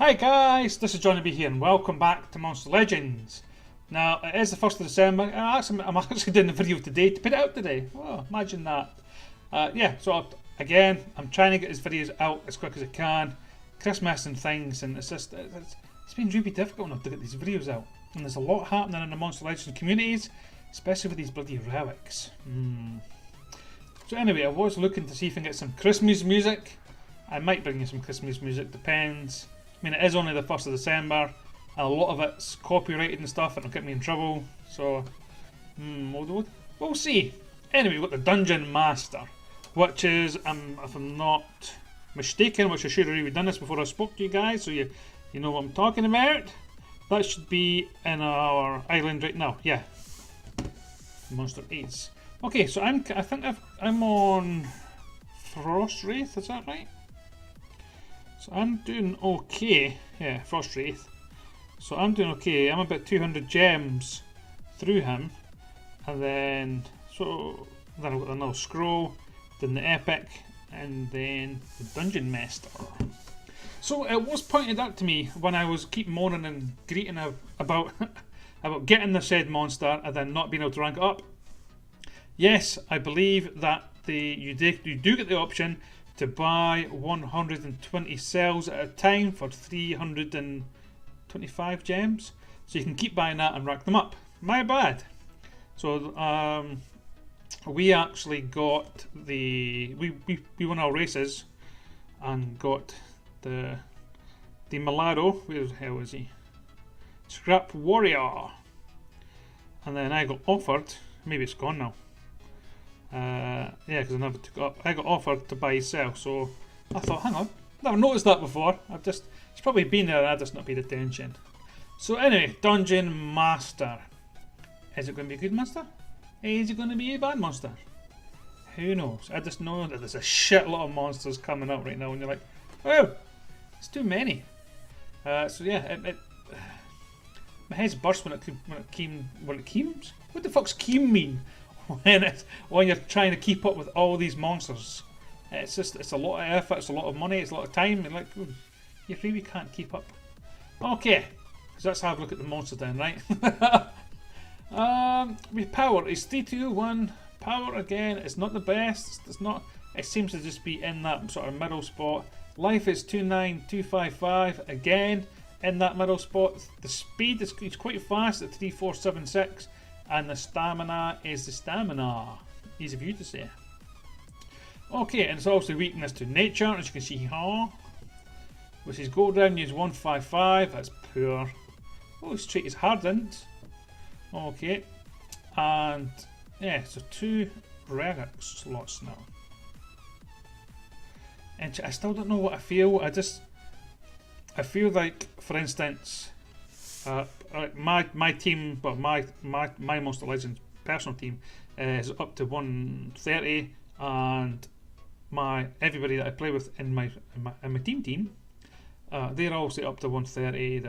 Hi guys, this is Johnny B here and welcome back to Monster Legends. Now, it is the 1st of December, and I'm actually doing the video today to put it out today. Oh, imagine that. Again, I'm trying to get these videos out as quick as I can. Christmas and things, and it's been really difficult enough to get these videos out. And there's a lot happening in the Monster Legends communities, especially with these bloody relics. So anyway, I was looking to see if I can get some Christmas music. I might bring you some Christmas music, depends. I mean, it is only the 1st of December, and a lot of it's copyrighted and stuff, and it'll get me in trouble, so we'll see. Anyway, we've got the Dungeon Master, which is, if I'm not mistaken, which I should have already done this before I spoke to you guys, so you know what I'm talking about. That should be in our island right now, yeah. Monster 8s. Okay, so I think I'm on Frost Wraith, is that right? So I'm doing okay. Yeah, Frost Wraith. So I'm doing okay. I'm about 200 gems through him. And then I've got another scroll, then the epic, and then the Dungeon Master. So it was pointed out to me when I was keep moaning and greeting about about getting the said monster and then not being able to rank it up. Yes, I believe that you do get the option to buy 120 cells at a time for 325 gems. So you can keep buying that and rack them up. My bad. So we actually got we won our races and got the Milado. Where the hell is he? Scrap Warrior. And then I got offered, maybe it's gone now. Yeah, because I never took it up. I got offered to buy his cell, so I thought, hang on, never noticed that before. It's probably been there and I've just not paid attention. So anyway, Dungeon Master. Is it going to be a good monster? Is it going to be a bad monster? Who knows? I just know that there's a shit lot of monsters coming up right now, and you're like, oh, it's too many. So yeah, my head's burst when it keems. What the fuck's keem mean? When you're trying to keep up with all these monsters, it's a lot of effort, it's a lot of money, it's a lot of time, and like you really can't keep up. Okay, so let's have a look at the monster then, right? With power, it's 321. Power again, it's not the best. It's not. It seems to just be in that sort of middle spot. Life is 29255 again in that middle spot. The speed is quite fast at 3476. And the stamina is the stamina. Easy for you to say. Okay, and it's also weakness to nature, as you can see here. Which is gold revenue is 155. That's poor. Oh, his trait is hardened. Okay. And yeah, so 2 relic slots now. And I still don't know what I feel. I feel like, for instance, my team, well, my Monster Legends personal team is up to 130, and everybody that I play with in my team, they're also up to 130.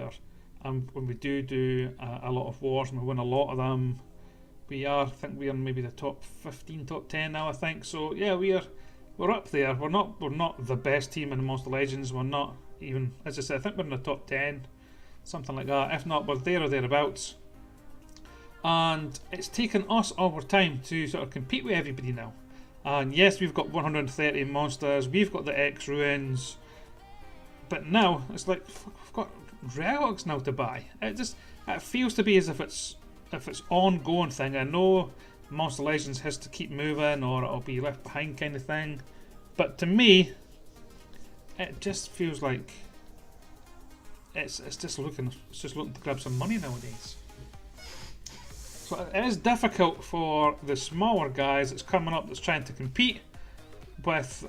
When we do a lot of wars, and we win a lot of them, I think we are maybe the top 15, top 10 now. I think so. Yeah, we're up there. We're not the best team in Monster Legends. We're not even, as I said, I think we're in the top 10. Something like that. If not, we're there or thereabouts. And it's taken us our time to sort of compete with everybody now. And yes, we've got 130 monsters. We've got the X Ruins. But now it's like we've got relics now to buy. It feels to be as if it's ongoing thing. I know Monster Legends has to keep moving or it'll be left behind kind of thing. But to me, it just feels like it's just looking to grab some money nowadays. So it is difficult for the smaller guys that's coming up, that's trying to compete with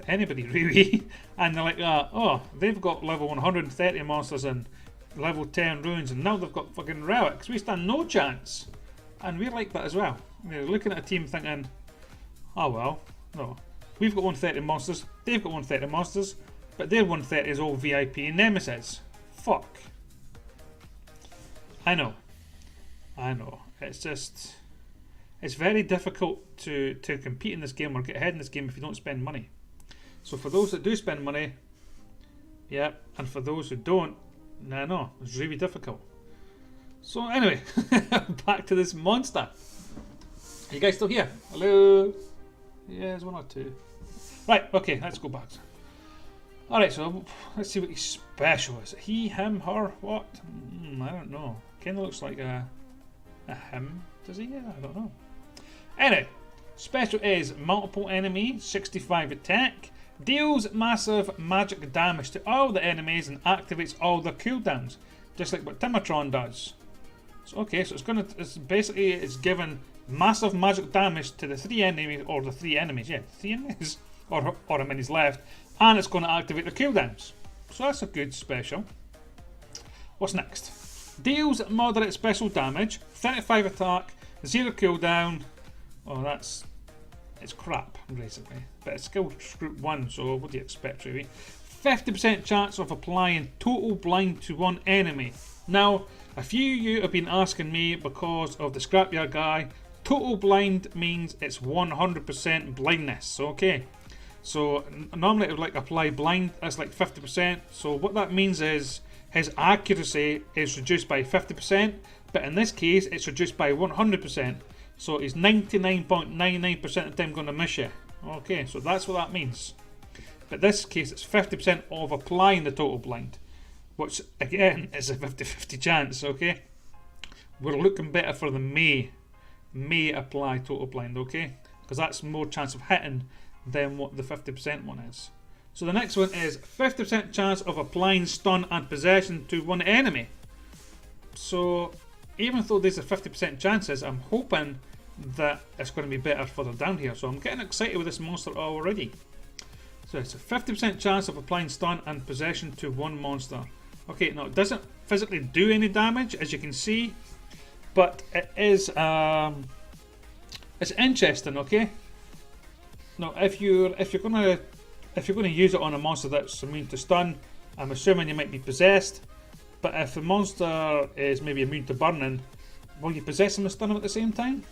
anybody really, and they're like, oh, they've got level 130 monsters and level 10 ruins, and now they've got fucking relics. We stand no chance, and we're like that as well. We're looking at a team thinking, oh well, no, we've got 130 monsters, they've got 130 monsters. But their 130 is all VIP and Nemesis. Fuck. I know. It's very difficult to compete in this game or get ahead in this game if you don't spend money. So for those that do spend money, Yep, and for those who don't, no, it's really difficult. So anyway, back to this monster. Are you guys still here? Hello? Yeah, there's one or two. Right, okay, let's go back. Alright, so let's see what his special is. He, him, her, what? I don't know. Kind of looks like a him. Does he? Yeah, I don't know. Anyway, special is multiple enemy, 65 attack, deals massive magic damage to all the enemies and activates all their cooldowns, just like what Timatron does. So okay, so it's given massive magic damage to the three enemies, or the three enemies, or how many's left, and it's going to activate the cooldowns. So that's a good special. What's next? Deals moderate special damage, 35 attack, 0 cooldown. Oh, it's crap, basically. But it's skill group 1, so what do you expect, really? 50% chance of applying total blind to one enemy. Now, a few of you have been asking me because of the Scrapyard guy. Total blind means it's 100% blindness, okay? So normally it would like apply blind, that's like 50%. So what that means is his accuracy is reduced by 50%, but in this case it's reduced by 100%. So he's 99.99% of the time going to miss you. Okay, so that's what that means. But in this case it's 50% of applying the total blind, which again is a 50-50 chance, okay? We're looking better for the may apply total blind, okay? Because that's more chance of hitting than what the 50% one is. So the next one is 50% chance of applying stun and possession to one enemy. So even though there's a 50% chances, I'm hoping that it's going to be better further down here. So I'm getting excited with this monster already. So it's a 50% chance of applying stun and possession to one monster. Okay, now it doesn't physically do any damage, as you can see, but it is it's interesting, okay? Now, if you're gonna use it on a monster that's immune to stun, I'm assuming you might be possessed. But if the monster is maybe immune to burning, will you possess him and stun him at the same time?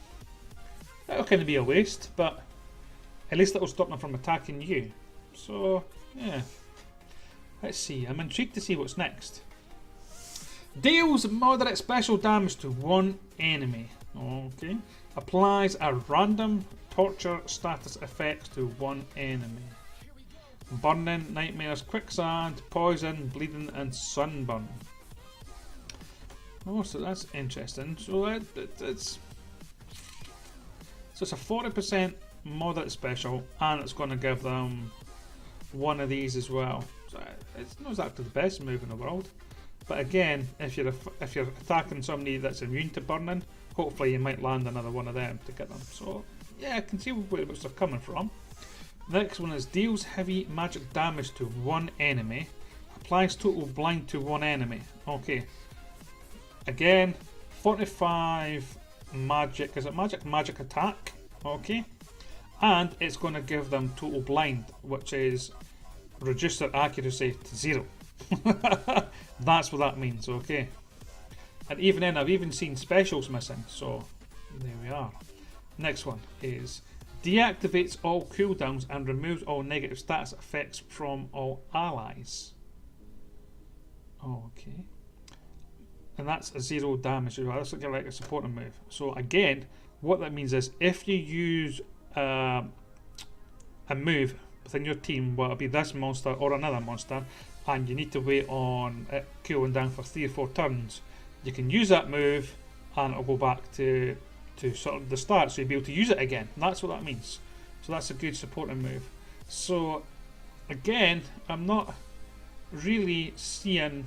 That'll kind of be a waste, but at least that'll stop them from attacking you. So yeah, let's see. I'm intrigued to see what's next. Deals moderate special damage to one enemy. Okay. Applies a random torture status effects to one enemy. Burning, nightmares, quicksand, poison, bleeding, and sunburn. Oh, so that's interesting. So it's a 40% moderate special, and it's going to give them one of these as well. So it's not exactly the best move in the world, but again, if you're attacking somebody that's immune to burning, hopefully you might land another one of them to get them. So yeah, I can see where they're coming from. The next one is deals heavy magic damage to one enemy, applies total blind to one enemy. Okay, again, 45 magic, is it magic attack? Okay, and it's going to give them total blind, which is reduce their accuracy to 0. That's what that means, okay? And even then, I've even seen specials missing, so there we are. Next one is deactivates all cooldowns and removes all negative status effects from all allies. Okay. And that's a 0 damage. That's like a supporting move. So again, what that means is if you use a move within your team, whether it be this monster or another monster, and you need to wait on it cooling down for 3 or 4 turns, you can use that move and it'll go back to sort of the start, so you'll be able to use it again. That's what that means. So that's a good supporting move. So again, I'm not really seeing,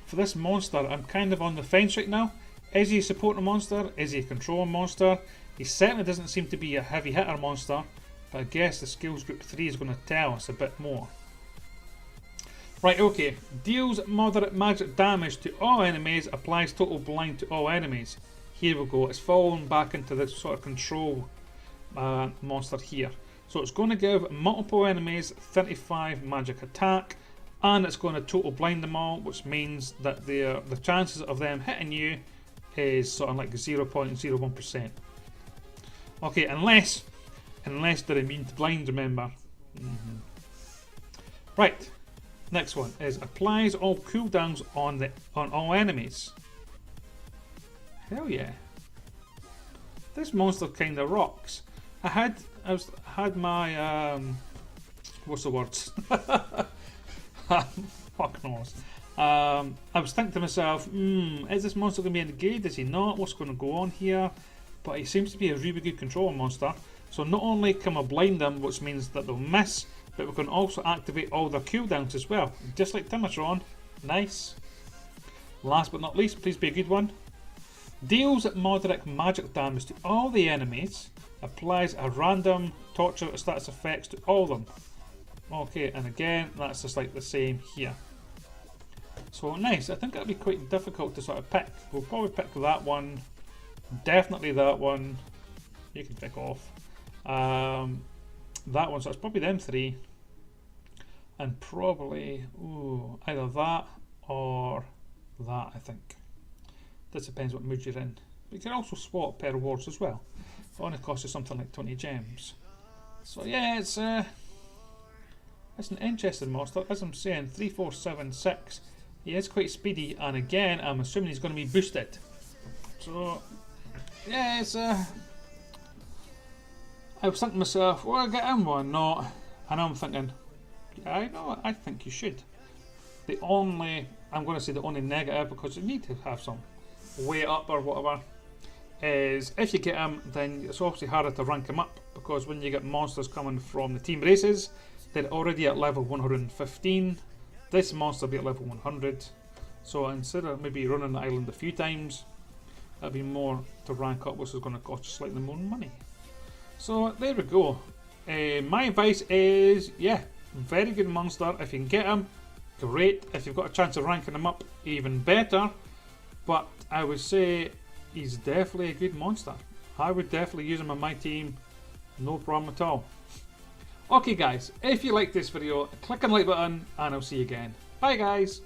for this monster, I'm kind of on the fence right now. Is he a supporting monster? Is he a controlling monster? He certainly doesn't seem to be a heavy hitter monster, but I guess the skills group 3 is going to tell us a bit more. Right, okay. Deals moderate magic damage to all enemies, applies total blind to all enemies. Here we go. It's fallen back into this sort of control monster here. So it's going to give multiple enemies 35 magic attack, and it's going to total blind them all, which means that the chances of them hitting you is sort of like 0.01%. Okay, unless they're immune to blind, remember. Right. Next one is applies all cooldowns on all enemies. Hell yeah. This monster kind of rocks. I had my what's the words? Fuck knows. I was thinking to myself, is this monster going to be any good? Is he not? What's going to go on here? But he seems to be a really good control monster. So not only can we blind them, which means that they'll miss, but we can also activate all their cooldowns as well, just like Timatron. Nice. Last but not least, please be a good one. Deals moderate magic damage to all the enemies. Applies a random torture status effects to all of them. Okay, and again, that's just like the same here. So nice. I think it'll be quite difficult to sort of pick. We'll probably pick that one. Definitely that one. You can pick off. That one, so it's probably them three. And probably either that or that, I think. This depends what mood you're in. But you can also swap pair of rewards as well. It only costs you something like 20 gems. So yeah, it's an interesting monster. As I'm saying, 3, 4, 7, 6. He is quite speedy, and again, I'm assuming he's going to be boosted. So yeah, it's I was thinking to myself, will I get him or not? And I'm thinking, I know, I think you should. I'm going to say the only negative, because you need to have some weight up or whatever, is if you get him, then it's obviously harder to rank him up, because when you get monsters coming from the team races, they're already at level 115. This monster will be at level 100. So instead of maybe running the island a few times, it'll be more to rank up, which is going to cost you slightly more money. So there we go. My advice is, yeah, very good monster. If you can get him, great. If you've got a chance of ranking him up, even better. But I would say he's definitely a good monster. I would definitely use him on my team, no problem at all. Okay guys, if you like this video, click on the like button and I'll see you again. Bye guys!